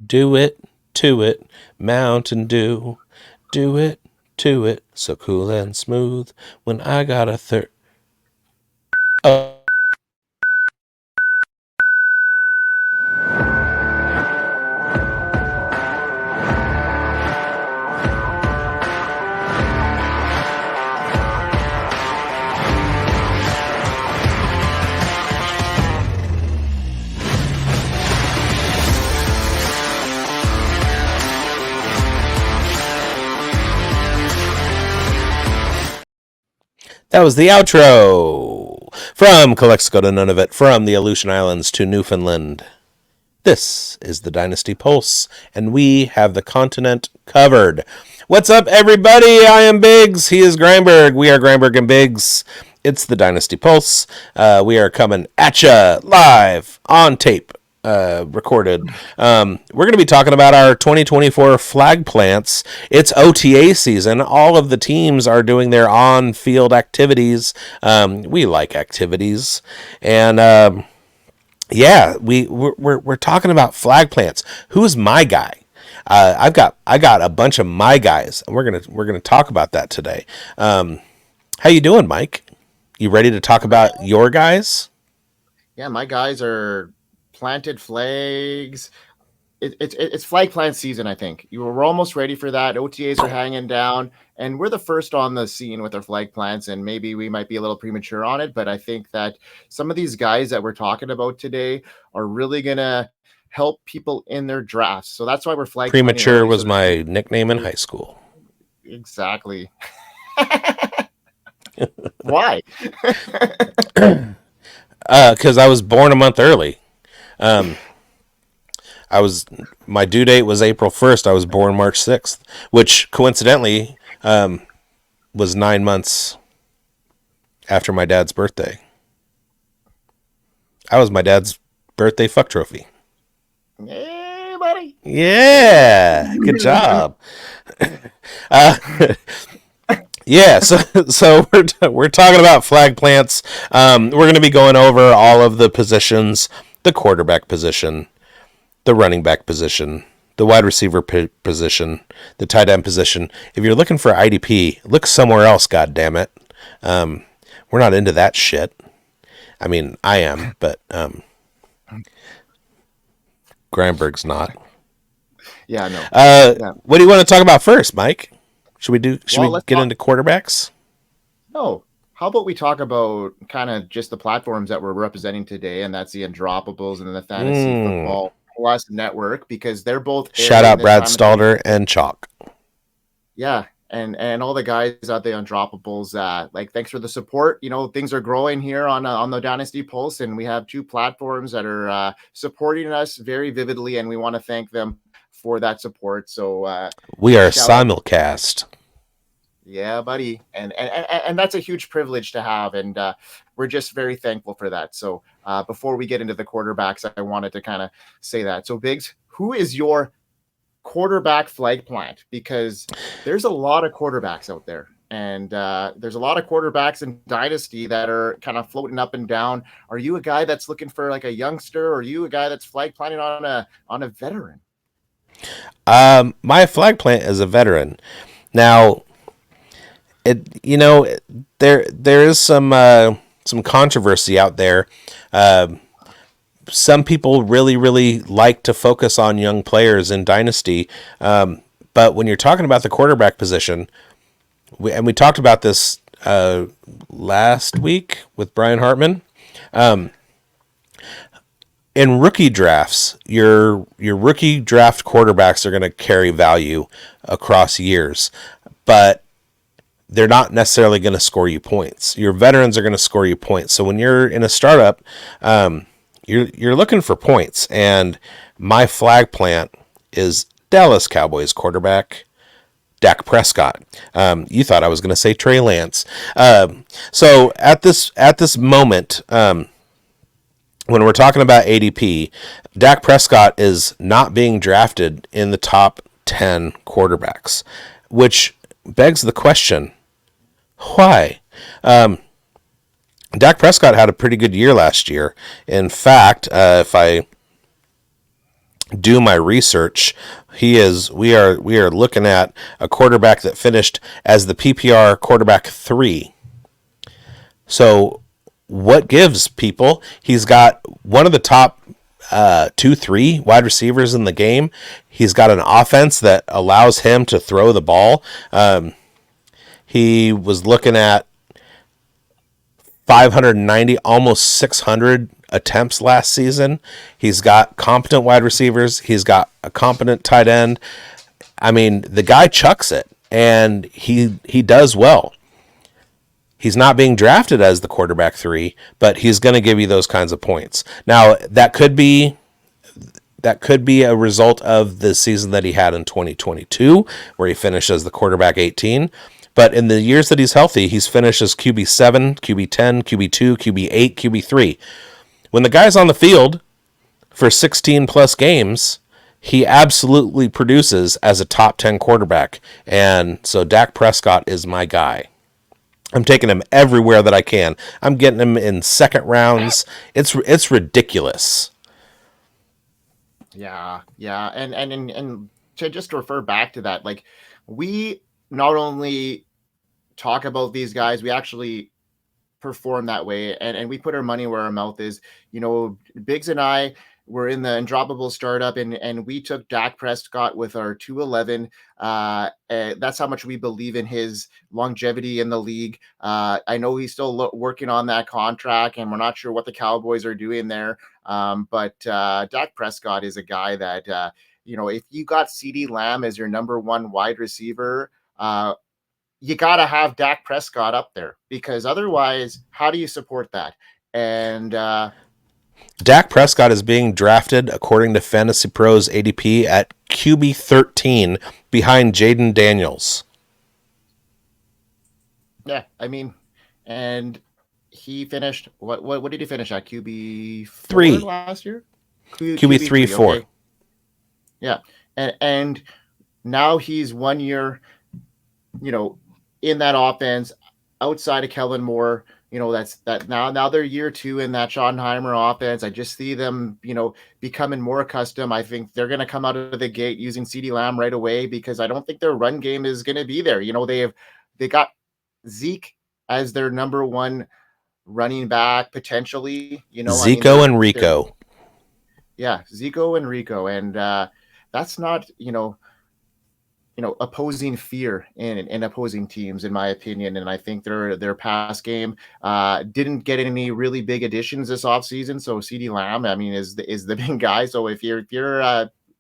Do it to it, Mountain Dew. Do it to it, so cool and smooth. When I got a third. Oh. That was the outro. From Calexico to Nunavut, from the Aleutian Islands to Newfoundland. This is the Dynasty Pulse, and we have the continent covered. What's up, everybody? I am bigz. He is Grindberg. We are Grindberg and bigz. It's the Dynasty Pulse. We are coming at ya live on tape. Recorded. We're going to be talking about our 2024 flag plants. It's OTA season. All of the teams are doing their on-field activities. We like activities, and yeah, we're talking about flag plants. Who's my guy? I got a bunch of my guys, and we're gonna talk about that today. How you doing, Mike? You ready to talk about your guys? Yeah, my guys are planted flags. It's flag plant season, I think. We're almost ready for that. OTAs are hanging down, and we're the first on the scene with our flag plants, and maybe we might be a little premature on it, but I think that some of these guys that we're talking about today are really going to help people in their drafts. So that's why we're flag Premature was my nickname in high school. Exactly. Why? Because I was born a month early. My due date was April 1st. I was born March 6th, which coincidentally was 9 months after my dad's birthday. I was my dad's birthday fuck trophy. Hey, buddy. Yeah, good job. Yeah, so we're talking about flag plants. We're going to be going over all of the positions: the quarterback position, the running back position, the wide receiver position, the tight end position. If you're looking for IDP, look somewhere else. God damn it, we're not into that shit. I mean, I am, but Grindberg's not. Yeah, no. Yeah. What do you want to talk about first, Mike? Should we get into quarterbacks? No. How about we talk about kind of just the platforms that we're representing today, and that's the Undroppables and the Fantasy Football Plus network, because they're both shout out Brad Stalder and Chalk. Yeah, and all the guys out there on Undroppables. Like, thanks for the support. You know, things are growing here on the Dynasty Pulse, and we have two platforms that are supporting us very vividly, and we want to thank them for that support. So we are simulcast. Yeah, buddy, and that's a huge privilege to have, and we're just very thankful for that. So before we get into the quarterbacks, I wanted to kind of say that. So bigz, who is your quarterback flag plant? Because there's a lot of quarterbacks out there, and there's a lot of quarterbacks in Dynasty that are kind of floating up and down. Are you a guy that's looking for like a youngster, or are you a guy that's flag planting on a veteran? My flag plant is a veteran. Now, there is some controversy out there. Some people really like to focus on young players in Dynasty, but when you're talking about the quarterback position, we talked about this last week with Brian Hartman. In rookie drafts, your rookie draft quarterbacks are going to carry value across years, but they're not necessarily going to score you points. Your veterans are going to score you points. So when you're in a startup, you're looking for points. And my flag plant is Dallas Cowboys quarterback Dak Prescott. You thought I was going to say Trey Lance. So at this moment, when we're talking about ADP, Dak Prescott is not being drafted in the top 10 quarterbacks, which begs the question, why? Dak Prescott had a pretty good year last year. In fact, if I do my research, we are looking at a quarterback that finished as the PPR quarterback 3. So what gives, people? He's got one of the top 2-3 wide receivers in the game. He's got an offense that allows him to throw the ball. He was looking at 590, almost 600 attempts last season. He's got competent wide receivers. He's got a competent tight end. I mean, the guy chucks it, and he does well. He's not being drafted as the quarterback 3, but he's going to give you those kinds of points. Now, that could be a result of the season that he had in 2022, where he finished as the quarterback 18. But in the years that he's healthy, he's finished as QB7, QB10, QB2, QB8, QB3. When the guy's on the field for 16 plus games, he absolutely produces as a top 10 quarterback. And so Dak Prescott is my guy. I'm taking him everywhere that I can. I'm getting him in second rounds. It's ridiculous. Yeah, and to just refer back to that, like, we not only talk about these guys, we actually perform that way, and we put our money where our mouth is. Biggs and I were in the Undroppable startup, and we took Dak Prescott with our 211. That's how much we believe in his longevity in the league. I know he's still working on that contract, and we're not sure what the Cowboys are doing there. But Dak Prescott is a guy that, if you got CeeDee Lamb as your number one wide receiver, you got to have Dak Prescott up there, because otherwise, how do you support that? And Dak Prescott is being drafted, according to Fantasy Pros ADP, at QB 13 behind Jaden Daniels. Yeah, I mean, and he finished, what did he finish at? QB 3 last year? QB 3, 4. Okay. Yeah, and now he's 1 year, in that offense, outside of Kellen Moore. Now they're year 2 in that Schottenheimer offense. I just see them, becoming more accustomed. I think they're going to come out of the gate using CeeDee Lamb right away, because I don't think their run game is going to be there. They got Zeke as their number one running back potentially. Zico and Rico. Yeah, Zico and Rico, and that's not opposing fear in opposing teams, in my opinion. And I think their pass game didn't get any really big additions this offseason. So CeeDee Lamb, I mean, is the big guy. So if you're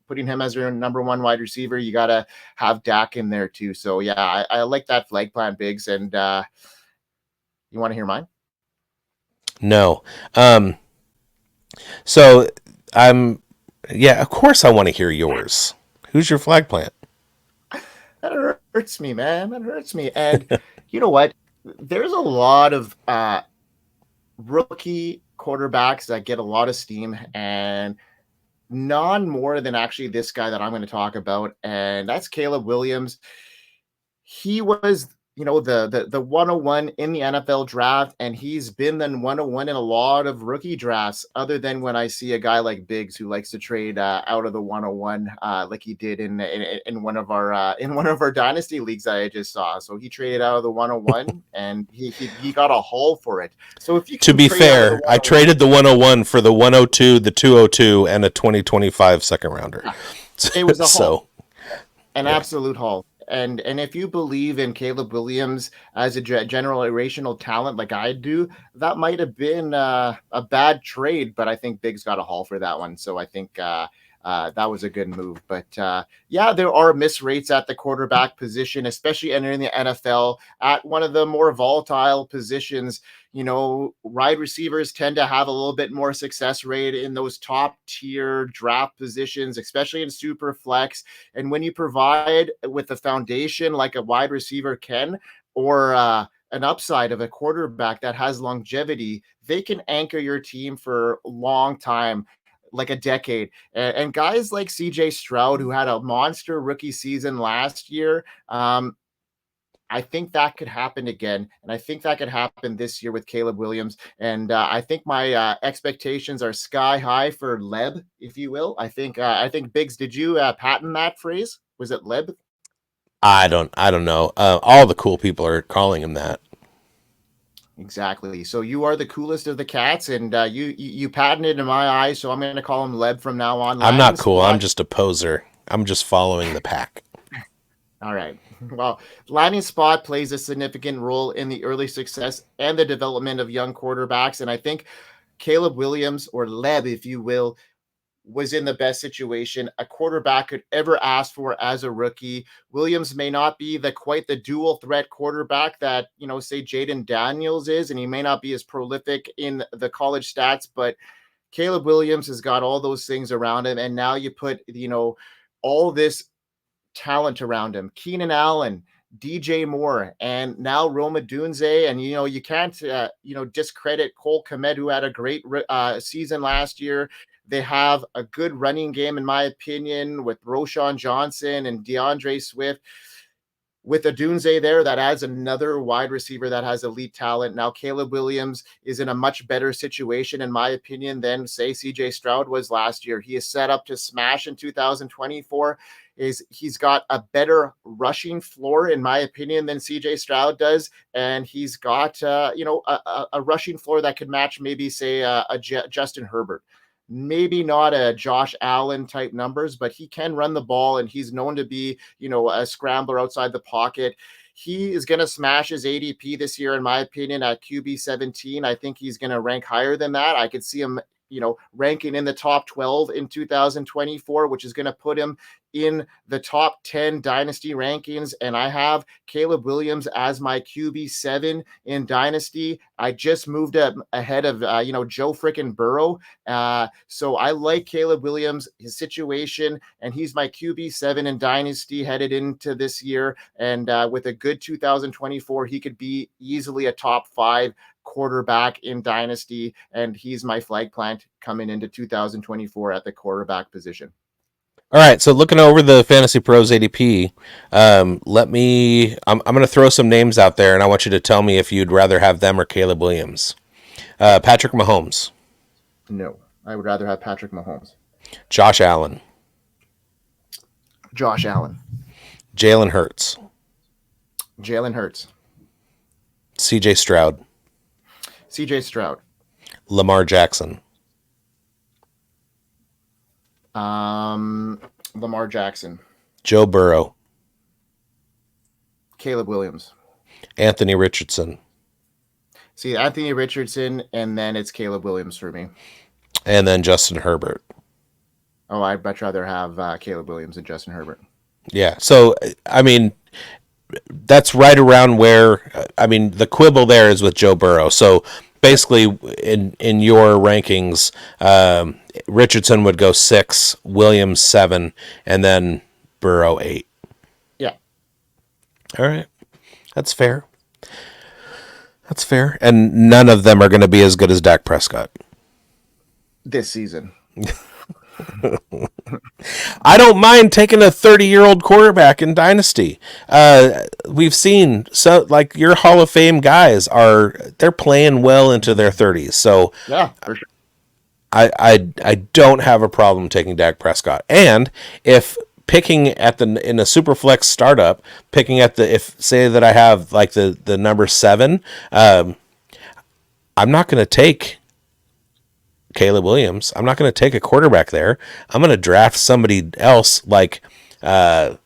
putting him as your number one wide receiver, you got to have Dak in there too. So yeah, I like that flag plan, Biggs. And you want to hear mine? No. So of course I want to hear yours. Who's your flag plant? That hurts me, man. That hurts me. And you know what? There's a lot of rookie quarterbacks that get a lot of steam, and none more than actually this guy that I'm going to talk about, and that's Caleb Williams. He was, the 101 in the NFL draft, and he's been the 101 in a lot of rookie drafts, other than when I see a guy like Biggs who likes to trade out of the 101, like he did in one of our dynasty leagues that I just saw. So he traded out of the 101, and he got a haul for it. So if you to be fair, I traded the 101 for the 102, the 202, and a 2025 second rounder. It was a haul, an absolute haul. And if you believe in Caleb Williams as a generational talent like I do, that might have been a bad trade, but I think Biggs got a haul for that one. So I think that was a good move. But there are miss rates at the quarterback position, especially entering the NFL at one of the more volatile positions. Wide receivers tend to have a little bit more success rate in those top tier draft positions, especially in super flex. And when you provide with a foundation like a wide receiver can, or an upside of a quarterback that has longevity, they can anchor your team for a long time, like a decade. And guys like CJ Stroud, who had a monster rookie season last year, I think that could happen again, and I think that could happen this year with Caleb Williams. And I think my expectations are sky high for Leb, if you will. I think Biggs. Did you patent that phrase? Was it Leb? I don't know. All the cool people are calling him that. Exactly. So you are the coolest of the cats, and you patented in my eyes. So I'm going to call him Leb from now on. I'm not Landing cool. spot. I'm just a poser. I'm just following the pack. All right. Well, landing spot plays a significant role in the early success and the development of young quarterbacks, and I think Caleb Williams, or Leb, if you will, was in the best situation a quarterback could ever ask for as a rookie. Williams may not be quite the dual threat quarterback that, say Jaden Daniels is, and he may not be as prolific in the college stats, but Caleb Williams has got all those things around him. And now you put, all this talent around him. Keenan Allen, DJ Moore, and now Roma Dunze. And, you can't, discredit Cole Kmet, who had a great season last year. They have a good running game, in my opinion, with Roshan Johnson and DeAndre Swift. With a Dunze there, that adds another wide receiver that has elite talent. Now, Caleb Williams is in a much better situation, in my opinion, than, say, CJ Stroud was last year. He is set up to smash in 2024. He's got a better rushing floor, in my opinion, than CJ Stroud does. And he's got, a rushing floor that could match maybe, say, a Justin Herbert. Maybe not a Josh Allen type numbers, but he can run the ball, and he's known to be, a scrambler outside the pocket. He is going to smash his ADP this year, in my opinion, at QB 17. I think he's going to rank higher than that. I could see him, ranking in the top 12 in 2024, which is going to put him in the top 10 dynasty rankings. And I have Caleb Williams as my QB 7 in dynasty. I just moved up ahead of, Joe frickin' Burrow. So I like Caleb Williams, his situation, and he's my QB 7 in dynasty headed into this year. And with a good 2024, he could be easily a top 5 quarterback in dynasty, and he's my flag plant coming into 2024 at the quarterback position. All right, so looking over the Fantasy Pros ADP, I'm going to throw some names out there, and I want you to tell me if you'd rather have them or Caleb Williams. Patrick Mahomes. No, I would rather have Patrick Mahomes. Josh Allen. Josh Allen. Jalen Hurts. Jalen Hurts. CJ Stroud. CJ Stroud. Lamar Jackson. Lamar Jackson. Joe Burrow. Caleb Williams. Anthony Richardson. See, Anthony Richardson, and then it's Caleb Williams for me. And then Justin Herbert. Oh, I'd much rather have Caleb Williams than Justin Herbert. Yeah, so, I mean, that's right around where, the quibble there is with Joe Burrow. So basically, in your rankings, Richardson would go 6, Williams 7, and then Burrow 8. Yeah. All right. That's fair. That's fair. And none of them are going to be as good as Dak Prescott this season. I don't mind taking a 30-year-old quarterback in Dynasty. We've seen your Hall of Fame guys they're playing well into their 30s. So yeah, for sure. I don't have a problem taking Dak Prescott. And if picking in a super flex startup, if say that I have the number 7, I'm not going to take Caleb Williams. I'm not going to take a quarterback there. I'm going to draft somebody else I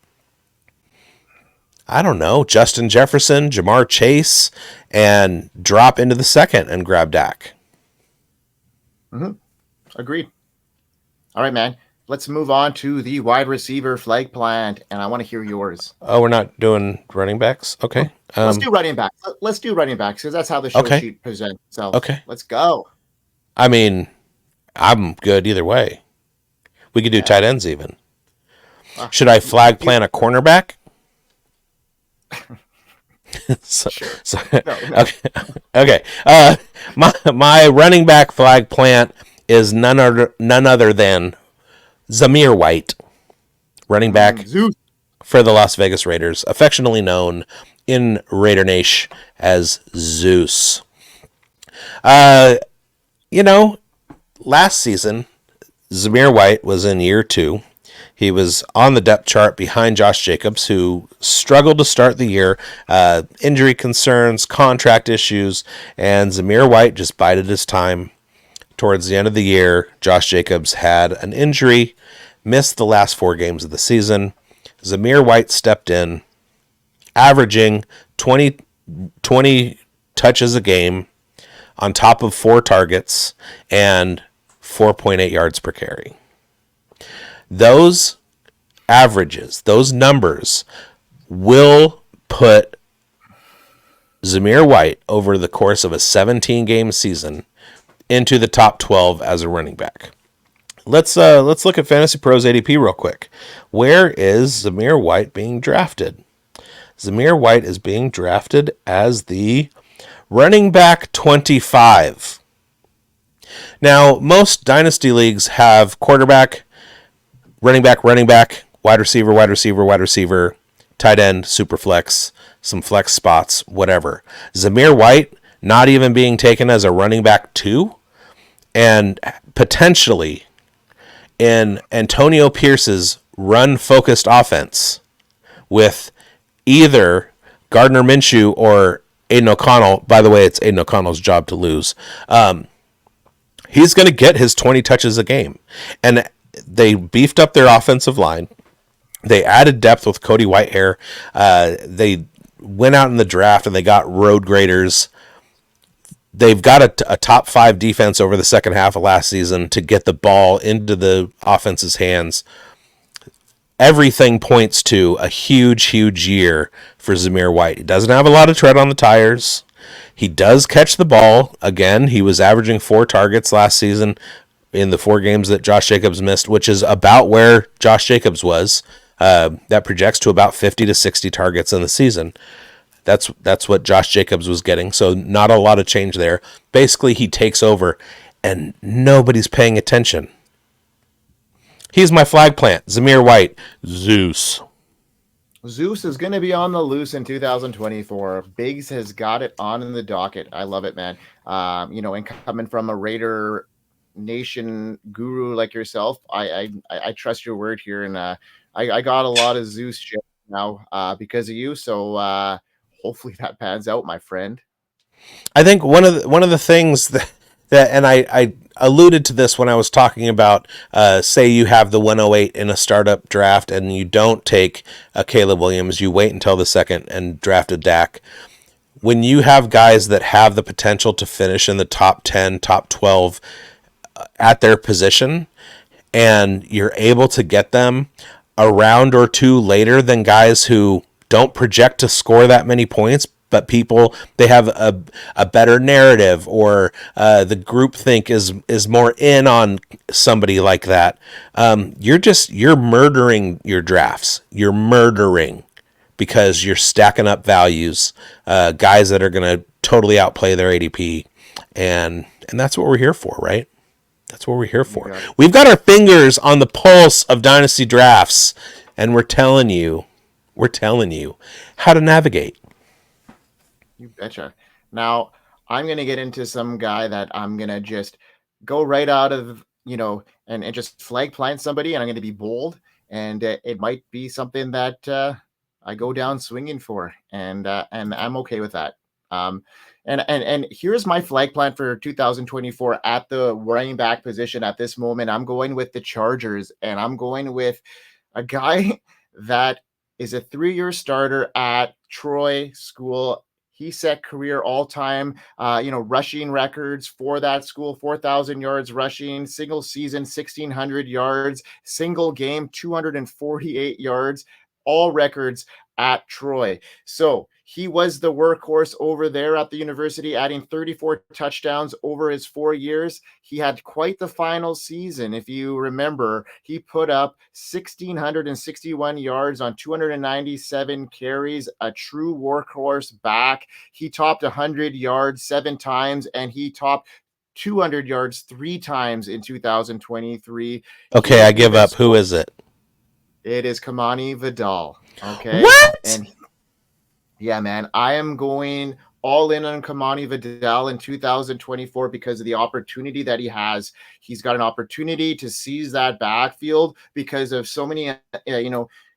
don't know, Justin Jefferson, Jamar Chase, and drop into the 2nd and grab Dak. Mm-hmm. Agreed. All right, man. Let's move on to the wide receiver flag plant, and I want to hear yours. Oh, we're not doing running backs? Okay. Let's do running backs. Let's do running backs because that's how the show sheet presents itself. Okay. Let's go. I'm good either way. We could do tight ends even. Should I flag plant a cornerback? Sure. No. Okay. My running back flag plant is none other than Zamir White, running back for the Las Vegas Raiders, affectionately known in Raider Nation as Zeus. You know, last season, Zamir White was in year 2. He was on the depth chart behind Josh Jacobs, who struggled to start the year. Injury concerns, contract issues, and Zamir White just bided his time. Towards the end of the year, Josh Jacobs had an injury, missed the last 4 games of the season. Zamir White stepped in, averaging 20 touches a game on top of 4 targets and 4.8 yards per carry. Those averages, those numbers will put Zamir White over the course of a 17-game season into the top 12 as a running back. Let's look at Fantasy Pros ADP real quick. Where is Zamir White being drafted? Zamir White is being drafted as the running back 25. Now, most dynasty leagues have quarterback, running back, wide receiver, tight end, super flex, some flex spots, whatever. Zamir White not even being taken as a running back 2, and potentially in Antonio Pierce's run-focused offense with either Gardner Minshew or Aiden O'Connell. By the way, it's Aiden O'Connell's job to lose. He's going to get his 20 touches a game. And they beefed up their offensive line. They added depth with Cody Whitehair. They went out in the draft and they got road graders. They've got a top 5 defense over the second half of last season to get the ball into the offense's hands. Everything points to a huge year for Zamir White. He doesn't have a lot of tread on the tires. He does catch the ball. Again, he was averaging 4 targets last season in the 4 games that Josh Jacobs missed, which is about where Josh Jacobs was. That projects to about 50 to 60 targets in the season. That's what Josh Jacobs was getting, so not a lot of change there. Basically, he takes over, and nobody's paying attention. He's my flag plant, Zamir White, Zeus. Zeus is going to be on the loose in 2024. Biggs has got it on in the docket. I love it, man. And coming from a Raider Nation guru like yourself, I trust your word here, and I got a lot of Zeus shit now because of you. So hopefully that pans out, my friend. I think one of the things that and I alluded to this when I was talking about, say you have the 108 in a startup draft and you don't take a Caleb Williams, you wait until the second and draft a Dak. When you have guys that have the potential to finish in the top 10, top 12 at their position, and you're able to get them a round or 2 later than guys who don't project to score that many points, but they have a better narrative, or the group think is more in on somebody like that. You're murdering your drafts. You're murdering because you're stacking up values, guys that are going to totally outplay their ADP, and that's what we're here for, right? That's what we're here for. Yeah. We've got our fingers on the pulse of dynasty drafts, and we're telling you how to navigate. You betcha. Now, I'm going to get into some guy that I'm going to just go right out of, and just flag plant somebody, and I'm going to be bold, and it might be something that I go down swinging for, and I'm okay with that. And here's my flag plant for 2024 at the running back position at this moment. I'm going with the Chargers, and I'm going with a guy that is a 3-year starter at Troy School. He set career all-time, rushing records for that school, 4,000 yards rushing, single season, 1,600 yards, single game, 248 yards, all records at Troy. So he was the workhorse over there at the university, adding 34 touchdowns over his 4 years. He had quite the final season. If you remember, he put up 1,661 yards on 297 carries, a true workhorse back. He topped 100 yards 7 times, and he topped 200 yards 3 times in 2023. Okay, I give up. Who is it? It is Kamani Vidal. Okay. What? And Yeah, man. I am going all in on Kamani Vidal in 2024 because of the opportunity that he has. He's got an opportunity to seize that backfield because of so many,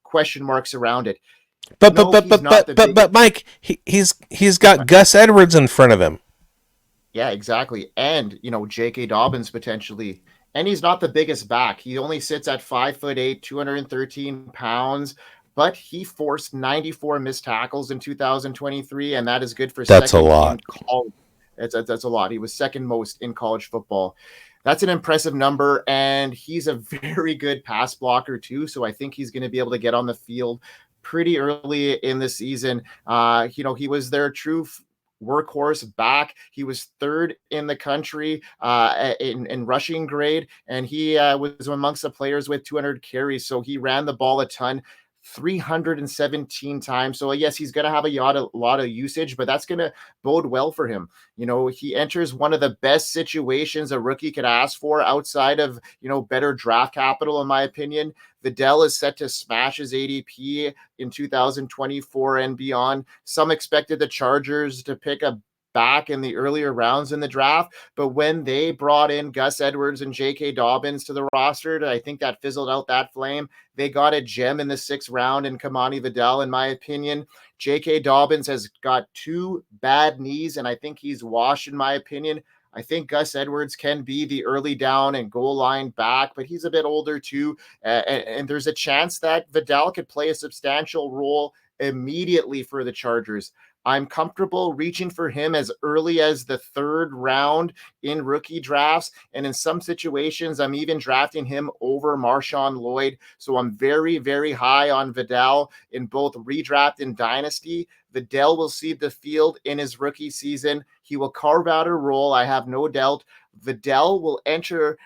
question marks around it. But but No, but he's but not but the but big. but Mike, he's got Gus Edwards in front of him. Yeah, exactly. And, J.K. Dobbins potentially. And he's not the biggest back. He only sits at 5'8", 213 pounds, but he forced 94 missed tackles in 2023, and that is good for That's a second lot. in college. That's a lot. He was second most in college football. That's an impressive number, and he's a very good pass blocker too. So I think he's going to be able to get on the field pretty early in the season. He was their true workhorse back. He was third in the country in rushing grade, and he was amongst the players with 200 carries. So he ran the ball a ton. 317 times. So yes, he's going to have a lot of usage, but that's going to bode well for him. He enters one of the best situations a rookie could ask for outside of, better draft capital, in my opinion. Vidal is set to smash his ADP in 2024 and beyond. Some expected the Chargers to pick a back in the earlier rounds in the draft, but when they brought in Gus Edwards and J.K. Dobbins to the roster, I think that fizzled out that flame. They got a gem in the 6th round in Kamani Vidal, in my opinion. J.K. Dobbins has got 2 bad knees, and I think he's washed, in my opinion. I think Gus Edwards can be the early down and goal line back, but he's a bit older too. And there's a chance that Vidal could play a substantial role immediately for the Chargers. I'm comfortable reaching for him as early as the 3rd round in rookie drafts. And in some situations, I'm even drafting him over Marshawn Lloyd. So I'm very, very high on Vidal in both redraft and dynasty. Vidal will see the field in his rookie season. He will carve out a role, I have no doubt. Vidal will enter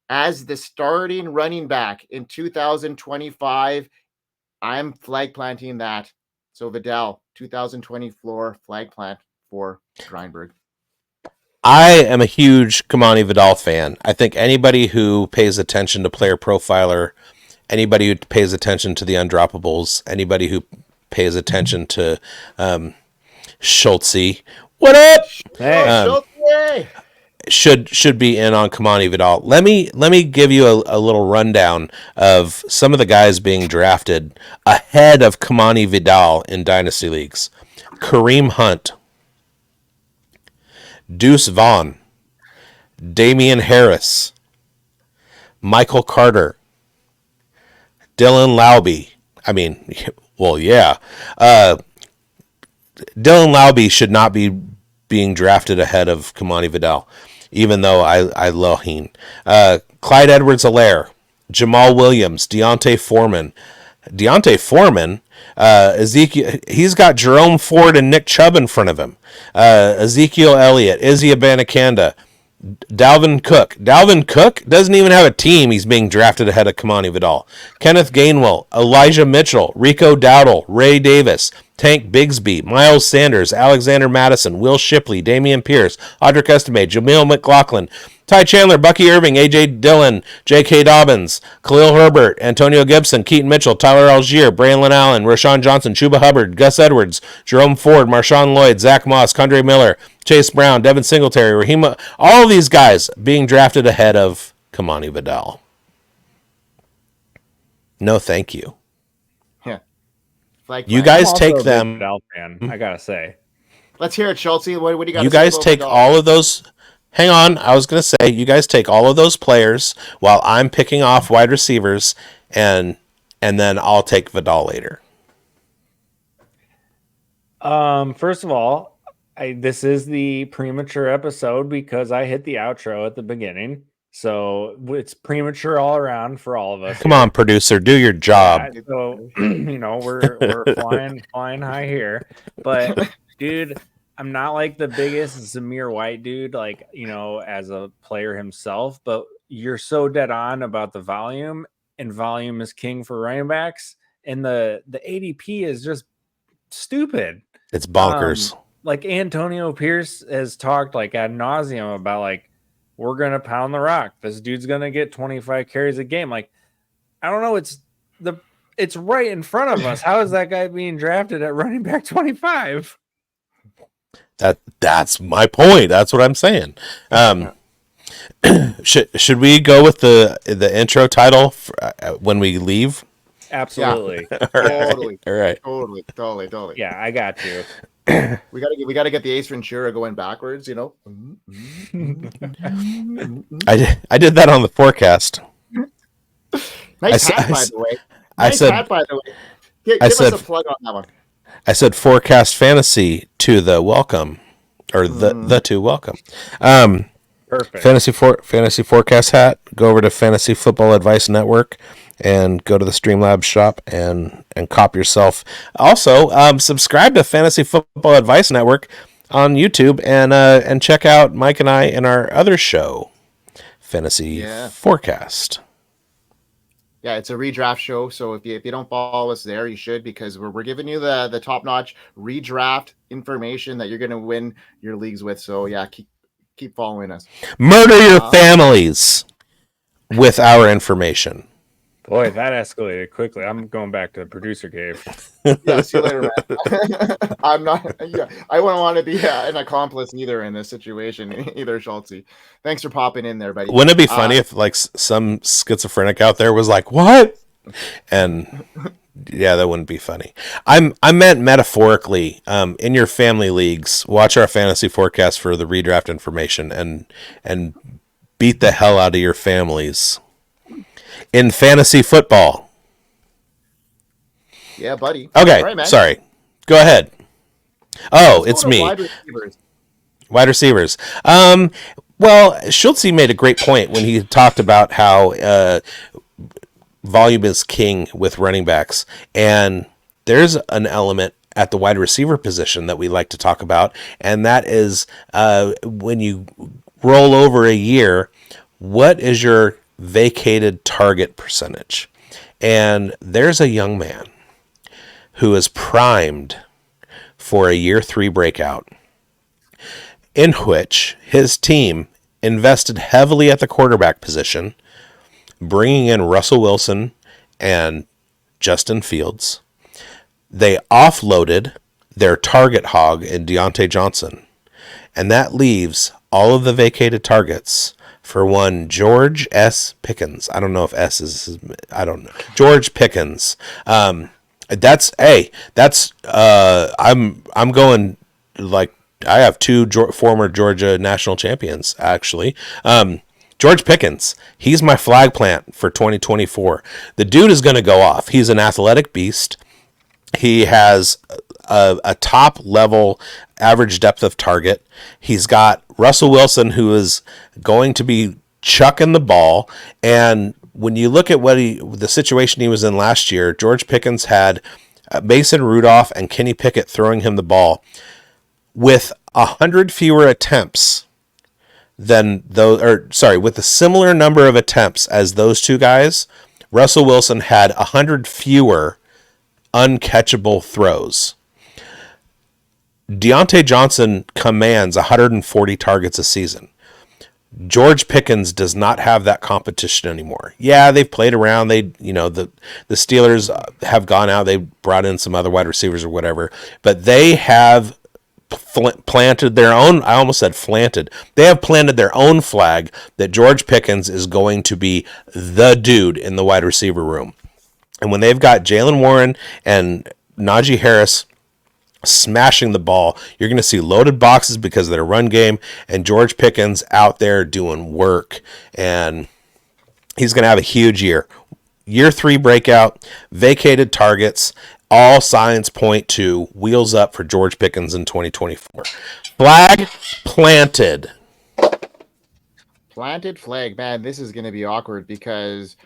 as the starting running back in 2025. I'm flag planting that. So Vidal, 2024 flag plant for Grindberg. I am a huge Kamani Vidal fan. I think anybody who pays attention to Player Profiler, anybody who pays attention to the undroppables, anybody who pays attention to Schultze, what up? Hey, Should be in on Kamani Vidal. Let me give you a little rundown of some of the guys being drafted ahead of Kamani Vidal in dynasty leagues. Kareem Hunt, Deuce Vaughn, Damian Harris, Michael Carter, Dylan Laube. I mean, well, yeah. Dylan Laube should not be being drafted ahead of Kamani Vidal, even though I love him. Clyde Edwards-Helaire, Jamal Williams, Deontay Foreman. Ezekiel, he's got Jerome Ford and Nick Chubb in front of him. Ezekiel Elliott, Izzy Abanikanda, Dalvin Cook. Dalvin Cook doesn't even have a team. He's being drafted ahead of Kamani Vidal. Kenneth Gainwell, Elijah Mitchell, Rico Dowdle, Ray Davis, Tank Bigsby, Miles Sanders, Alexander Madison, Will Shipley, Damian Pierce, Audric Estime, Jamil McLaughlin, Ty Chandler, Bucky Irving, A.J. Dillon, J.K. Dobbins, Khalil Herbert, Antonio Gibson, Keaton Mitchell, Tyler Algier, Braylon Allen, Rashawn Johnson, Chuba Hubbard, Gus Edwards, Jerome Ford, Marshawn Lloyd, Zach Moss, Condre Miller, Chase Brown, Devin Singletary, Raheem, all of these guys being drafted ahead of Kamani Vidal. No, thank you. Yeah. You guys I'm also take a big them. Vidal fan, I gotta say. Let's hear it, Schultze. What do you got You to say guys about take Vidal? all of those. Hang on, I was going to say, you guys take all of those players while I'm picking off wide receivers, and then I'll take Vidal later. First of all, this is the premature episode because I hit the outro at the beginning, so it's premature all around for all of us. Come on, producer, do your job. Yeah, so we're flying high here, but dude, I'm not like the biggest Zamir White dude, like as a player himself, but you're so dead on about the volume, and volume is king for running backs, and the ADP is just stupid. It's bonkers. Like Antonio Pierce has talked like ad nauseum about like we're gonna pound the rock. This dude's gonna get 25 carries a game. Like I don't know. it's right in front of us. How is that guy being drafted at running back 25? That's my point. That's what I'm saying. Should we go with the intro title when we leave? Absolutely. All right. Totally. Yeah, I got you. We gotta get the Ace Ventura going backwards, you know. I did that on the forecast. Nice hat, by the way. Give us a plug on that one. I said forecast fantasy to the welcome, or the to welcome. Perfect. Fantasy forecast hat. Go over to Fantasy Football Advice Network and go to the Streamlabs shop and cop yourself. Also, subscribe to Fantasy Football Advice Network on YouTube and check out Mike and I in our other show, Fantasy Forecast. Yeah, it's a redraft show, so if you don't follow us there, you should, because we're giving you the top-notch redraft information that you're going to win your leagues with. So yeah, keep following us. Murder your families with our information. Boy, that escalated quickly. I'm going back to the producer cave. Yeah, see you later, man. I'm not. Yeah, I wouldn't want to be an accomplice either in this situation, either, Schultzy. Thanks for popping in there, buddy. Wouldn't it be funny if like some schizophrenic out there was like, "What?" And yeah, that wouldn't be funny. I meant metaphorically. In your family leagues, watch our fantasy forecast for the redraft information and beat the hell out of your families. In fantasy football. Yeah, buddy. Okay, right, sorry. Go ahead. Oh, it's me. Wide receivers. Well, Schultz made a great point when he talked about how volume is king with running backs. And there's an element at the wide receiver position that we like to talk about, and that is when you roll over a year, what is your vacated target percentage? And there's a young man who is primed for a year 3 breakout, in which his team invested heavily at the quarterback position, bringing in Russell Wilson and Justin Fields. They offloaded their target hog in Deontay Johnson, and that leaves all of the vacated targets for one George S. Pickens. I don't know if S is, I don't know. George Pickens. I'm going, like, I have 2 former Georgia national champions, actually. George Pickens, he's my flag plant for 2024. The dude is going to go off. He's an athletic beast. He has a top level average depth of target. He's got Russell Wilson, who is going to be chucking the ball. And when you look at the situation he was in last year, George Pickens had Mason Rudolph and Kenny Pickett throwing him the ball with 100 fewer attempts than those, with a similar number of attempts as those two guys. Russell Wilson had 100 fewer uncatchable throws. Deontay Johnson commands 140 targets a season. George Pickens does not have that competition anymore. Yeah, they've played around. The Steelers have gone out. They brought in some other wide receivers or whatever, but they have planted their own. I almost said planted. They have planted their own flag that George Pickens is going to be the dude in the wide receiver room. And when they've got Jaylen Warren and Najee Harris smashing the ball, you're going to see loaded boxes because of their run game, and George Pickens out there doing work, and he's going to have a huge year. Year 3 breakout, vacated targets, all signs point to wheels up for George Pickens in 2024. Flag planted. Planted flag. Man, this is going to be awkward because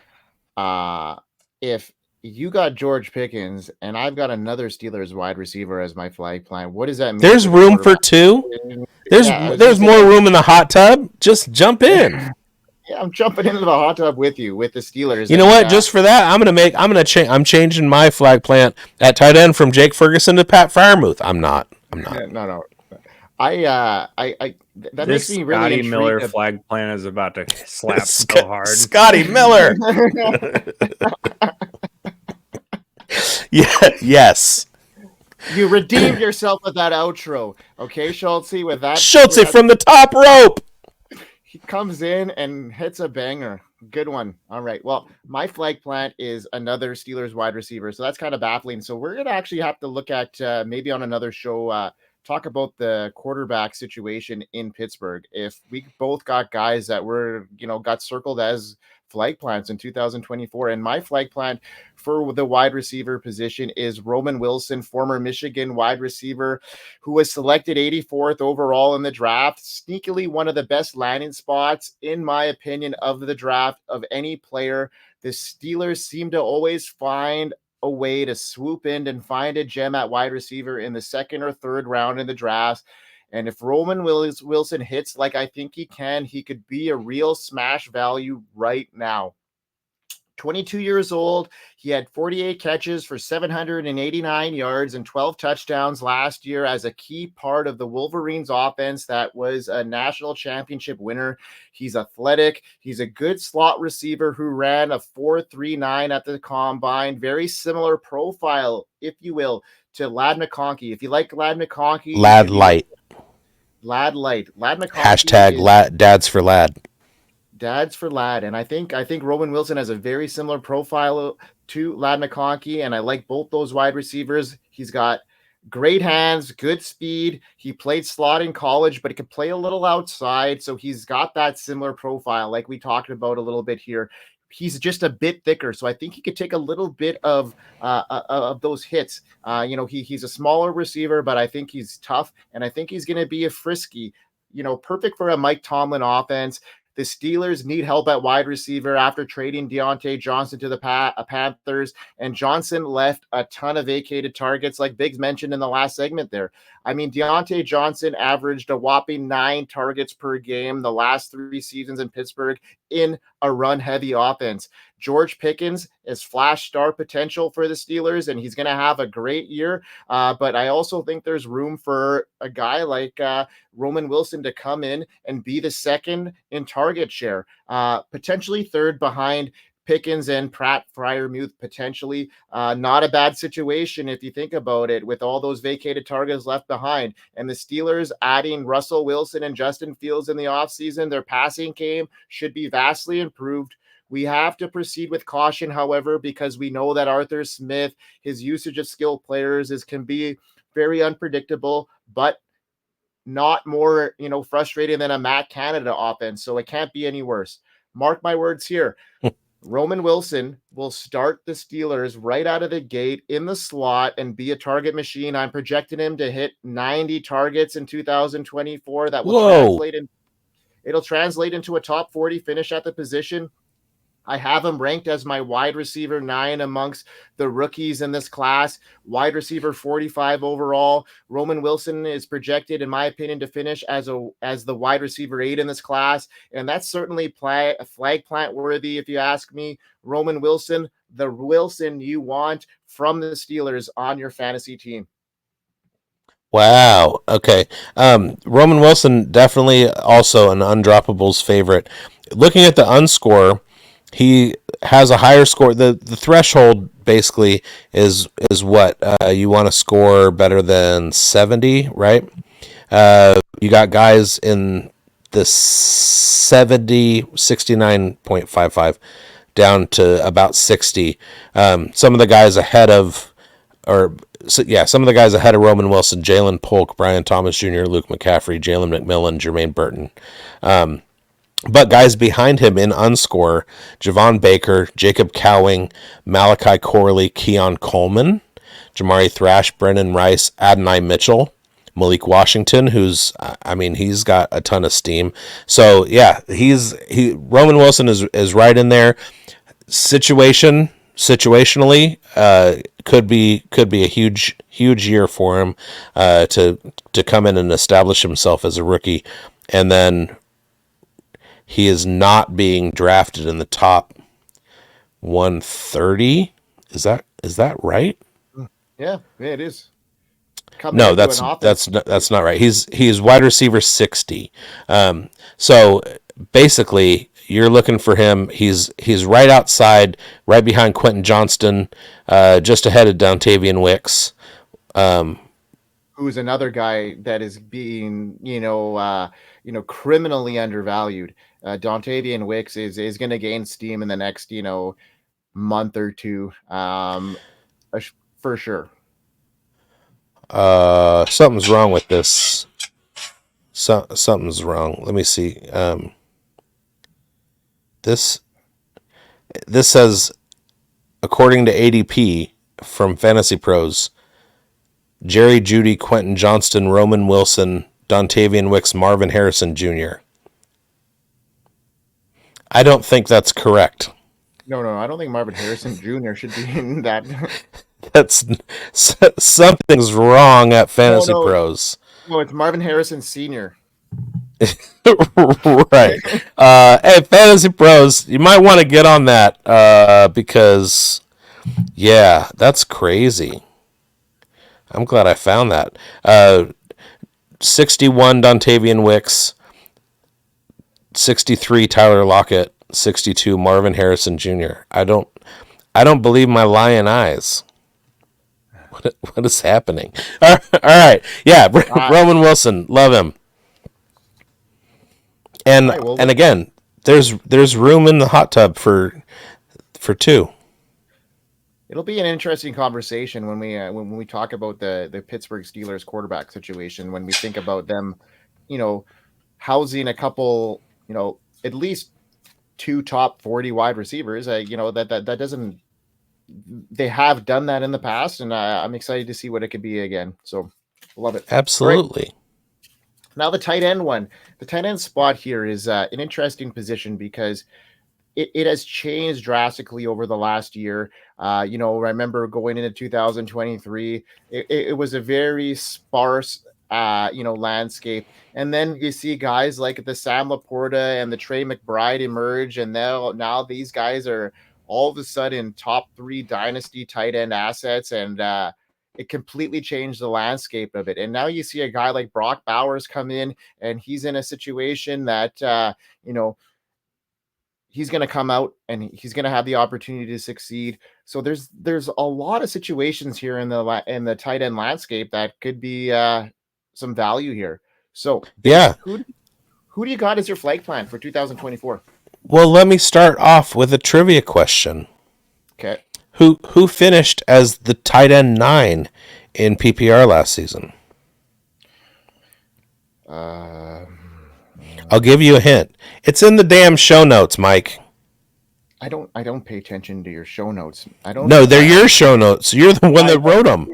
if you got George Pickens and I've got another Steelers wide receiver as my flag plant, what does that mean? There's room for 2. There's more room in the hot tub. Just jump in. Yeah, I'm jumping into the hot tub with you with the Steelers. You know what? Just for that, I'm changing my flag plant at tight end from Jake Ferguson to Pat Freiermuth. I'm not. No. That makes me really Scotty intrigued. Miller flag plant is about to slap so hard. Scotty Miller. Yeah, yes. You redeemed yourself with that outro. Okay, Schultze, with that. Schultze from the top rope. He comes in and hits a banger. Good one. All right. Well, my flag plant is another Steelers wide receiver. So that's kind of baffling. So we're going to actually have to look at maybe on another show, talk about the quarterback situation in Pittsburgh. If we both got guys that were, got circled as flag plants in 2024. And my flag plant for the wide receiver position is Roman Wilson, former Michigan wide receiver, who was selected 84th overall in the draft. Sneakily one of the best landing spots, in my opinion, of the draft of any player. The Steelers seem to always find a way to swoop in and find a gem at wide receiver in the second or third round in the draft. And if Roman Wilson hits like I think he can, he could be a real smash value right now. 22 years old. He had 48 catches for 789 yards and 12 touchdowns last year as a key part of the Wolverines offense that was a national championship winner. He's athletic. He's a good slot receiver who ran a 4.39 at the combine. Very similar profile, if you will, to Ladd McConkey. If you like Ladd McConkey, Lad Light. Ladd McConkey. Hashtag Dads for Lad. Dads for Ladd. And I think Roman Wilson has a very similar profile to Ladd McConkey, and I like both those wide receivers. He's got great hands, good speed. He played slot in college, but he could play a little outside, so he's got that similar profile like we talked about a little bit here. He's just a bit thicker, so I think he could take a little bit of those hits. He's a smaller receiver, but I think he's tough, and I think he's going to be a frisky, perfect for a Mike Tomlin offense. The Steelers need help at wide receiver after trading Deontay Johnson to the Panthers, and Johnson left a ton of vacated targets, like bigz mentioned in the last segment there. I mean, Deontay Johnson averaged a whopping 9 targets per game the last 3 seasons in Pittsburgh in a run-heavy offense. George Pickens is flash star potential for the Steelers, and he's going to have a great year. But I also think there's room for a guy like Roman Wilson to come in and be the second in target share, potentially third behind Pickens and Pratt Freiermuth, potentially. Not a bad situation if you think about it, with all those vacated targets left behind. And the Steelers adding Russell Wilson and Justin Fields in the offseason, their passing game should be vastly improved. We have to proceed with caution, however, because we know that Arthur Smith, his usage of skilled players can be very unpredictable, but not more, frustrating than a Matt Canada offense. So it can't be any worse. Mark my words here. Roman Wilson will start the Steelers right out of the gate in the slot and be a target machine. I'm projecting him to hit 90 targets in 2024. That will translate into a top 40 finish at the position. I have him ranked as my wide receiver 9 amongst the rookies in this class, wide receiver 45 overall. Roman Wilson is projected, in my opinion, to finish as the wide receiver 8 in this class. And that's certainly flag plant worthy, if you ask me. Roman Wilson, the Wilson you want from the Steelers on your fantasy team. Wow. Okay. Roman Wilson, definitely also an undroppables favorite. Looking at the unscore, he has a higher score. The threshold basically is what you want to score better than 70, right? You got guys in the 69.55 down to about 60. Some of the guys ahead of Roman Wilson: Jalen Polk, Brian Thomas Jr., Luke McCaffrey, Jalen McMillan, Jermaine Burton. But guys behind him in unscore: Javon Baker, Jacob Cowing, Malachi Corley, Keon Coleman, Jamari Thrash, Brennan Rice, Adonai Mitchell, Malik Washington, he's got a ton of steam. So yeah, Roman Wilson is right in there. Situationally, could be a huge year for him to come in and establish himself as a rookie, and then he is not being drafted in the top 130. Is that right? Yeah, it is. No, that's not right. He's wide receiver 60. So basically, you're looking for him. He's right outside, right behind Quentin Johnston, just ahead of Dontavian Wicks. Who's another guy that is being, criminally undervalued. Dontavian Wicks is going to gain steam in the next, month or two, for sure. Something's wrong with this. Something's wrong. Let me see. This says, according to ADP from Fantasy Pros, Jerry Jeudy, Quentin Johnston, Roman Wilson, Dontavian Wicks, Marvin Harrison Jr. I don't think that's correct. No, I don't think Marvin Harrison Jr. should be in that. That's something's wrong at Fantasy Pros. No, it's Marvin Harrison Sr. Right. Hey, Fantasy Pros, you might want to get on that because, yeah, that's crazy. I'm glad I found that. 61 Dontavian Wicks, 63 Tyler Lockett, 62 Marvin Harrison Jr. I don't believe my lying eyes. What is happening? All right. Yeah, Roman Wilson, love him. And and again, there's room in the hot tub for two. It'll be an interesting conversation when we talk about the Pittsburgh Steelers quarterback situation. When we think about them, housing a couple, at least 2 top 40 wide receivers. That doesn't. They have done that in the past, and I'm excited to see what it could be again. So, love it. Absolutely. Right. Now the tight end one. The tight end spot here is an interesting position because it has changed drastically over the last year. I remember going into 2023, it was a very sparse, landscape. And then you see guys like the Sam Laporta and the Trey McBride emerge, and now these guys are all of a sudden top 3 dynasty tight end assets, and it completely changed the landscape of it. And now you see a guy like Brock Bowers come in, and he's in a situation that, he's going to come out and he's going to have the opportunity to succeed. So there's a lot of situations here in the tight end landscape that could be some value here. So yeah, who do you got as your flag plan for 2024? Well, let me start off with a trivia question. Okay. Who finished as the tight end 9 in PPR last season? I'll give you a hint. It's in the damn show notes, Mike. I don't pay attention to your show notes. I don't. No, they're your show notes. You're the one that wrote them.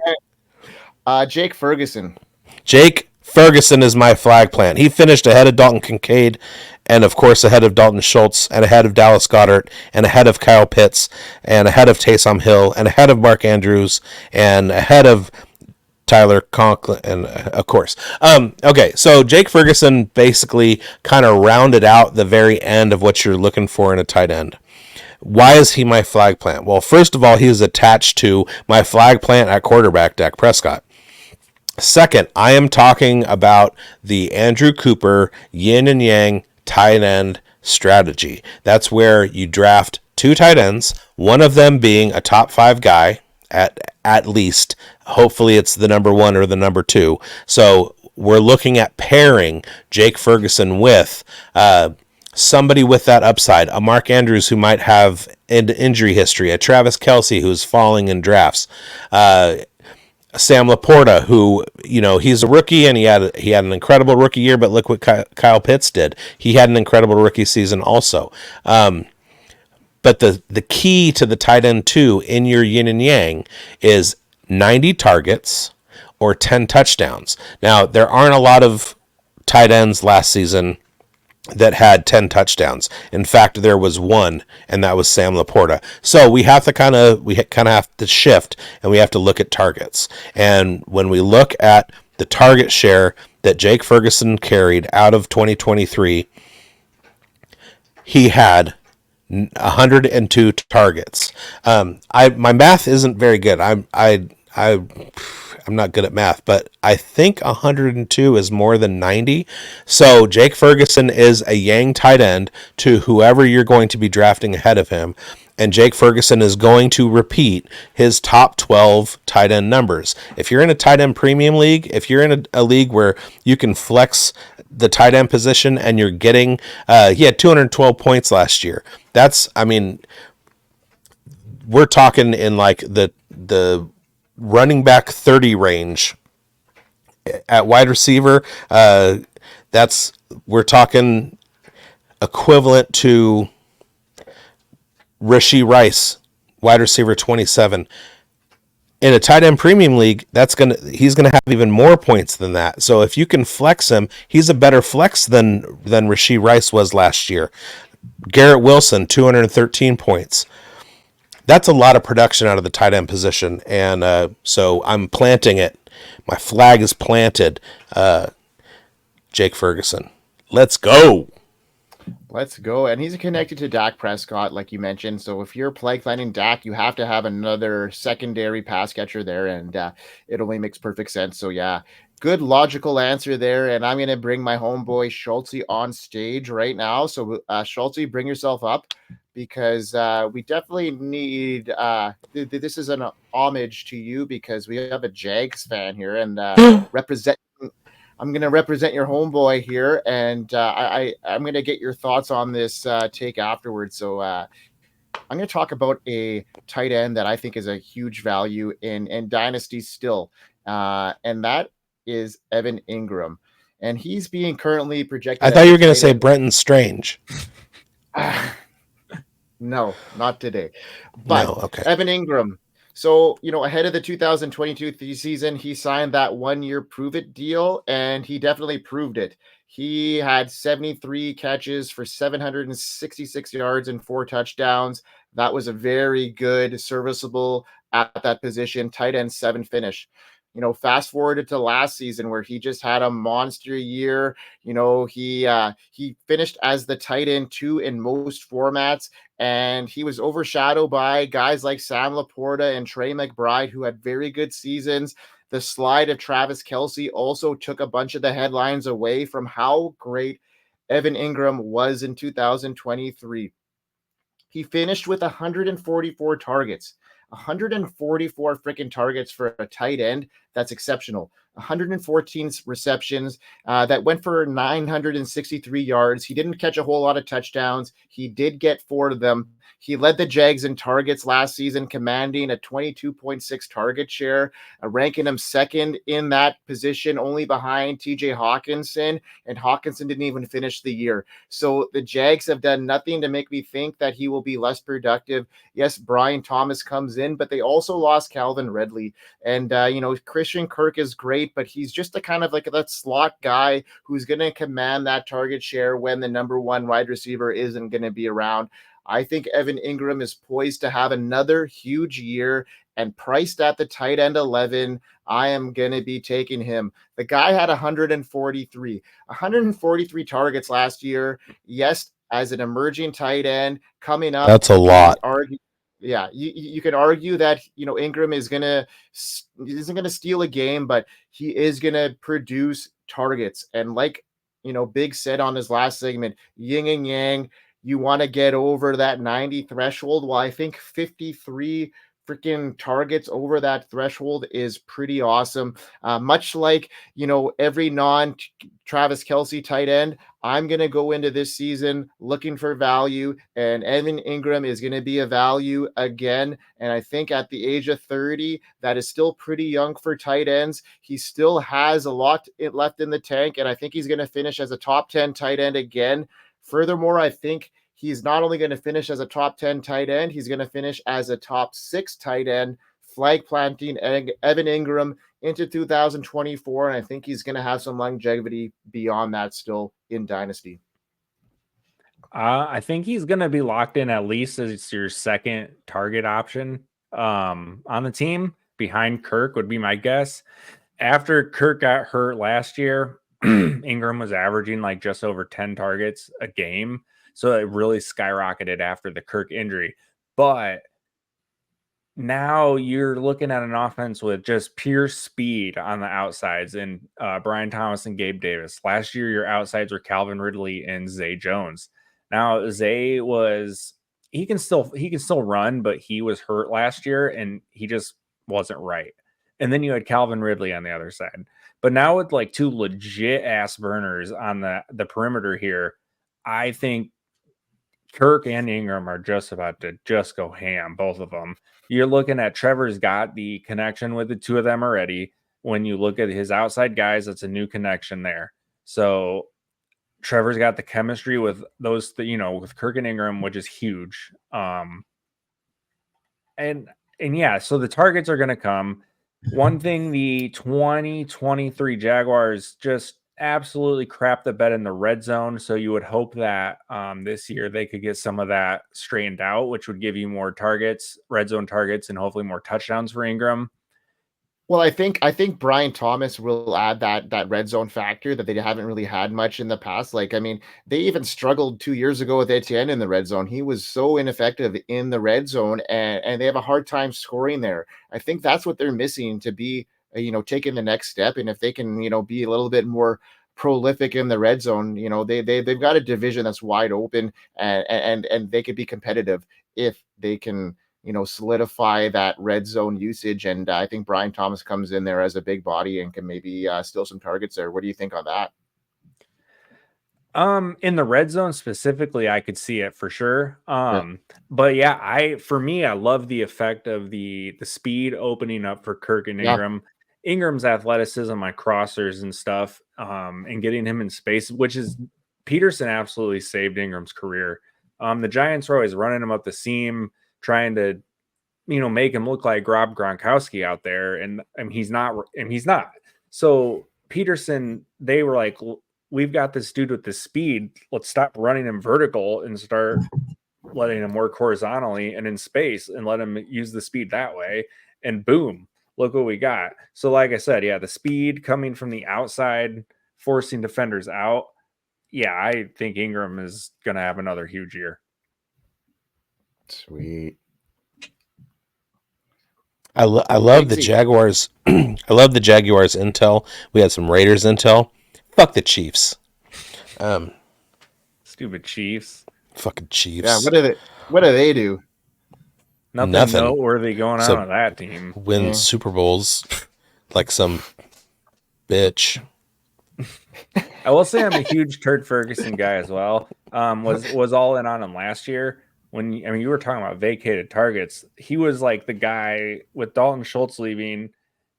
Jake Ferguson. Jake Ferguson is my flag plant. He finished ahead of Dalton Kincaid, and of course ahead of Dalton Schultz, and ahead of Dallas Goedert, and ahead of Kyle Pitts, and ahead of Taysom Hill, and ahead of Mark Andrews, and ahead of Tyler Conklin, and of course. Okay, so Jake Ferguson basically kind of rounded out the very end of what you're looking for in a tight end. Why is he my flag plant? Well, first of all, he is attached to my flag plant at quarterback, Dak Prescott. Second, I am talking about the Andrew Cooper yin and yang tight end strategy. That's where you draft 2 tight ends, one of them being a top 5 guy at least. Hopefully it's the number 1 or the number 2. So we're looking at pairing Jake Ferguson with somebody with that upside, a Mark Andrews who might have an injury history, a Travis Kelce who's falling in drafts, Sam Laporta, who, he's a rookie and he had an incredible rookie year, but look what Kyle Pitts did. He had an incredible rookie season also. But the key to the tight end 2 in your yin and yang is 90 targets or 10 touchdowns. Now, there aren't a lot of tight ends last season that had 10 touchdowns. In fact, there was one, and that was Sam Laporta. So we kind of have to shift, and we have to look at targets. And when we look at the target share that Jake Ferguson carried out of 2023, he had 102 targets. My math isn't very good. I'm not good at math, but I think 102 is more than 90. So Jake Ferguson is a Yang tight end to whoever you're going to be drafting ahead of him. And Jake Ferguson is going to repeat his top 12 tight end numbers. If you're in a tight end premium league, if you're in a league where you can flex the tight end position and you're getting, he had 212 points last year. We're talking in like the running back 30 range at wide receiver. We're talking equivalent to Rashee Rice, wide receiver 27. In a tight end premium league, he's gonna have even more points than that. So if you can flex him, he's a better flex than Rashee Rice was last year. Garrett Wilson, 213 points. That's a lot of production out of the tight end position, and so I'm planting it. My flag is planted. Jake Ferguson. Let's go. Let's go. And he's connected to Dak Prescott, like you mentioned. So if you're play planning Dak, you have to have another secondary pass catcher there, and it only makes perfect sense. So yeah, good logical answer there. And I'm going to bring my homeboy Schultze on stage right now. So Schultze, bring yourself up, because we definitely need this is an homage to you, because we have a Jags fan here, and I'm going to represent your homeboy here, and I'm going to get your thoughts on this take afterwards. So I'm going to talk about a tight end that I think is a huge value in Dynasty still, and that is Evan Ingram. And he's being currently projected. I thought you were going to say Brenton Strange. No, not today. But no, okay. Evan Ingram. So, ahead of the 2022 season, he signed that 1-year prove it deal, and he definitely proved it. He had 73 catches for 766 yards and 4 touchdowns. That was a very good, serviceable at that position, tight end 7 finish. Fast forwarded to last season, where he just had a monster year. He finished as the tight end 2 in most formats, and he was overshadowed by guys like Sam Laporta and Trey McBride, who had very good seasons. The slide of Travis Kelce also took a bunch of the headlines away from how great Evan Ingram was in 2023. He finished with 144 targets. 144 freaking targets for a tight end. That's exceptional. 114 receptions that went for 963 yards. He didn't catch a whole lot of touchdowns. He did get 4 of them. He led the Jags in targets last season, commanding a 22.6 target share, ranking him second in that position, only behind TJ Hawkinson, and Hawkinson didn't even finish the year. So the Jags have done nothing to make me think that he will be less productive. Yes, Brian Thomas comes in, but they also lost Calvin Ridley. And, Christian Kirk is great, but he's just a kind of like that slot guy who's going to command that target share when the number 1 wide receiver isn't going to be around. I think Evan Ingram is poised to have another huge year, and priced at the tight end 11, I am going to be taking him. The guy had 143 targets last year. Yes, as an emerging tight end coming up. That's a lot. Yeah, you could argue that Ingram isn't gonna steal a game, but he is gonna produce targets. And like bigz said on his last segment, yin and yang. You want to get over that 90 threshold. Well, I think 53 freaking targets over that threshold is pretty awesome. Much like every non-Travis Kelce tight end, I'm going to go into this season looking for value, and Evan Ingram is going to be a value again. And I think at the age of 30, that is still pretty young for tight ends. He still has a lot left in the tank, and I think he's going to finish as a top 10 tight end again. Furthermore, I think he's not only going to finish as a top 10 tight end, he's going to finish as a top 6 tight end, flag planting Evan Ingram into 2024. And I think he's going to have some longevity beyond that still in Dynasty. I think he's going to be locked in at least as your second target option on the team. Behind Kirk would be my guess. After Kirk got hurt last year, Ingram was averaging like just over 10 targets a game. So it really skyrocketed after the Kirk injury. But now you're looking at an offense with just pure speed on the outsides and Brian Thomas and Gabe Davis. Last year, your outsides were Calvin Ridley and Zay Jones. Now Zay he can still run, but he was hurt last year and he just wasn't right. And then you had Calvin Ridley on the other side. But now with like two legit ass burners on the perimeter here, I think Kirk and Ingram are just about to just go ham, both of them. You're looking at Trevor's got the connection with the two of them already. When you look at his outside guys, it's a new connection there. So Trevor's got the chemistry with those, with Kirk and Ingram, which is huge. And yeah, so the targets are going to come. One thing, the 2023 Jaguars just absolutely crap the bed in the red zone. So you would hope that this year they could get some of that straightened out, which would give you more targets, red zone targets, and hopefully more touchdowns for Ingram. Well, I think Brian Thomas will add that red zone factor that they haven't really had much in the past. Like, I mean, they even struggled 2 years ago with Etienne in the red zone. He was so ineffective in the red zone, and they have a hard time scoring there. I think that's what they're missing to be, taking the next step. And if they can, be a little bit more prolific in the red zone, they've got a division that's wide open, and they could be competitive if they can solidify that red zone usage. And I think Brian Thomas comes in there as a big body and can maybe steal some targets there. What do you think on that? In the red zone specifically, I could see it for sure. But yeah, I love the effect of the speed opening up for Kirk and Ingram. Yeah. Ingram's athleticism on crossers and stuff, and getting him in space, which is Peterson absolutely saved Ingram's career. The Giants were always running him up the seam, trying to, make him look like Rob Gronkowski out there. And he's not. So Peterson, they were like, we've got this dude with the speed. Let's stop running him vertical and start letting him work horizontally and in space and let him use the speed that way. And boom, look what we got. So like I said, yeah, the speed coming from the outside, forcing defenders out. Yeah, I think Ingram is going to have another huge year. Sweet. I love the Jaguars. I love the Jaguars intel. We had some Raiders intel. Fuck the Chiefs. Stupid Chiefs. Fucking Chiefs. Yeah, what do they do? Nothing noteworthy going on with that team. Win Super Bowls like some bitch. I will say I'm a huge Turd Ferguson guy as well. Was all in on him last year. You were talking about vacated targets. He was like the guy with Dalton Schultz leaving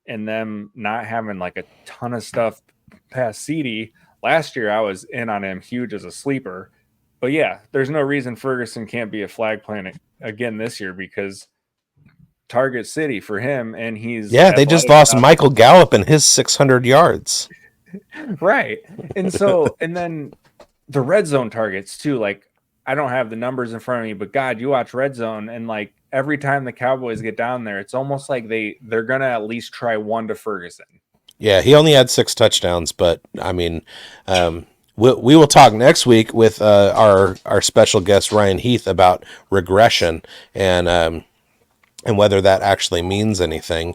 and them not having like a ton of stuff past CD. Last year I was in on him huge as a sleeper. But yeah, there's no reason Ferguson can't be a flag plant again this year because target city for him, and he's they just lost Michael Gallup and his 600 yards. Right. And so and then the red zone targets too, like I don't have the numbers in front of me, but God, you watch red zone and like every time the Cowboys get down there, it's almost like they're gonna at least try one to Ferguson. Yeah, he only had 6 touchdowns, but I mean, we will talk next week with our special guest Ryan Heath about regression and whether that actually means anything.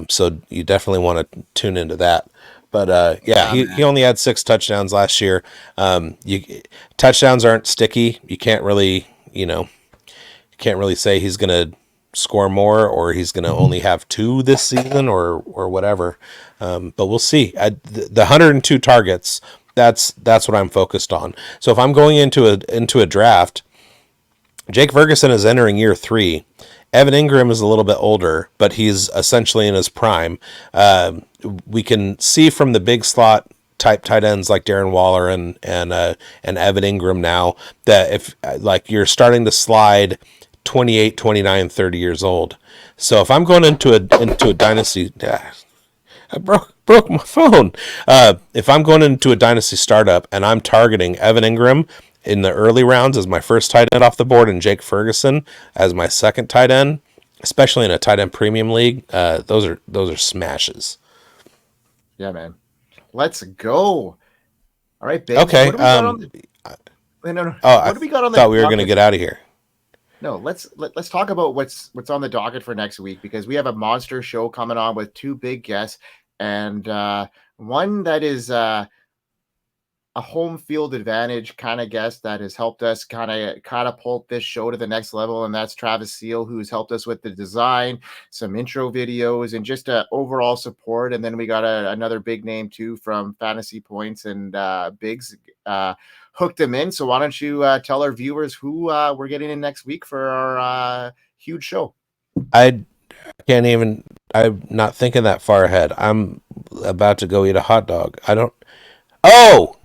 So you definitely want to tune into that. But he only had 6 touchdowns last year. Touchdowns aren't sticky. You can't really say he's going to score more or he's going to only have 2 this season or whatever. But we'll see. The 102 targets, that's what I'm focused on. So if I'm going into a draft, Jake Ferguson is entering year 3. Evan Ingram is a little bit older, but he's essentially in his prime. We can see from the big slot type tight ends like Darren Waller and Evan Ingram now that if like you're starting to slide 28, 29, 30 years old. So if I'm going into a dynasty, I broke my phone. If I'm going into a dynasty startup and I'm targeting Evan Ingram in the early rounds as my first tight end off the board and Jake Ferguson as my second tight end, especially in a tight end premium league, those are smashes. Yeah, man. Let's go. All right, babe. Okay. What do we got on the... I thought we were going to get out of here. No, let's talk about what's on the docket for next week, because we have a monster show coming on with two big guests, and one that is a home field advantage kind of guest that has helped us kind of catapult this show to the next level, and that's Travis Seal, who's helped us with the design, some intro videos, and just overall support. And then we got another big name too from Fantasy Points and bigz. Hooked him in. So why don't you tell our viewers who we're getting in next week for our huge show? I can't even. I'm not thinking that far ahead. I'm about to go eat a hot dog. Oh,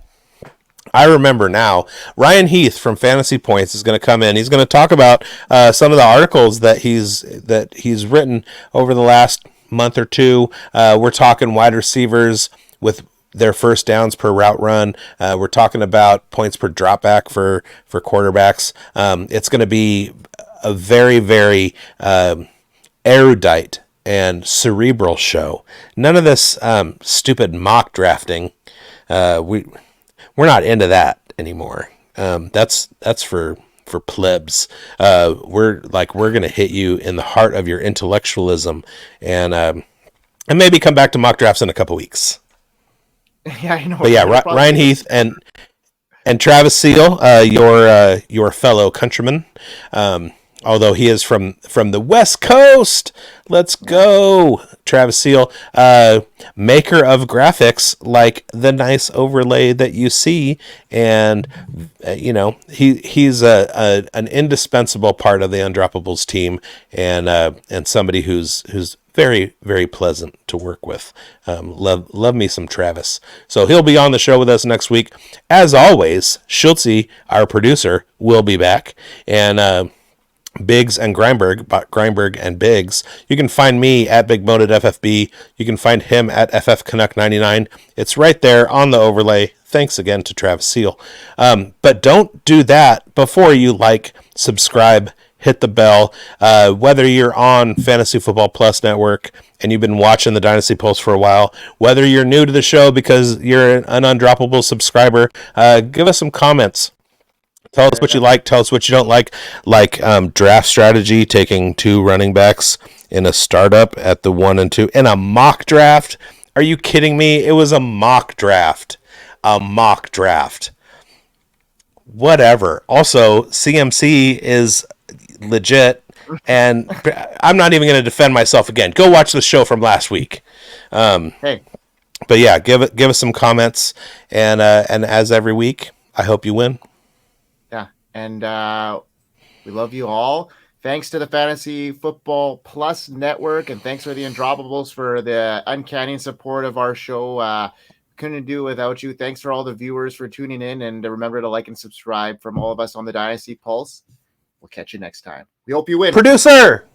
I remember now. Ryan Heath from Fantasy Points is going to come in. He's going to talk about some of the articles that he's written over the last month or two. We're talking wide receivers with their first downs per route run. We're talking about points per dropback for quarterbacks. It's going to be a very, very erudite and cerebral show. None of this stupid mock drafting. We're not into that anymore. That's for plebs. We're going to hit you in the heart of your intellectualism, and maybe come back to mock drafts in a couple weeks. Yeah, I know. But yeah, Ryan Heath and Travis Seal, your fellow countryman, although he is from the West Coast. Let's go, Travis Seal, maker of graphics like the nice overlay that you see, and he's an indispensable part of the Undroppables team, and somebody who's very, very pleasant to work with. Love me some Travis. So he'll be on the show with us next week. As always, Schultze, our producer, will be back. And bigz and Grindberg and bigz. You can find me at BigModedFFB. You can find him at FFCanuck99. It's right there on the overlay. Thanks again to Travis Seal. But don't do that before you subscribe, hit the bell. Whether you're on Fantasy Football Plus Network and you've been watching the Dynasty Pulse for a while, whether you're new to the show because you're an Undroppable subscriber, give us some comments. Tell us what you like. Tell us what you don't like. Draft strategy, taking two running backs in a startup at the 1 and 2 in a mock draft. Are you kidding me? It was a mock draft. Whatever. Also, CMC is legit, and I'm not even going to defend myself again. Go watch the show from last week. Hey, but yeah, give us some comments, and as every week, I hope you win. Yeah, and we love you all. Thanks to the Fantasy Football Plus Network, and thanks for the Undroppables for the uncanny support of our show. Couldn't do it without you. Thanks for all the viewers for tuning in, and remember to like and subscribe from all of us on the Dynasty Pulse. We'll catch you next time. We hope you win. Producer!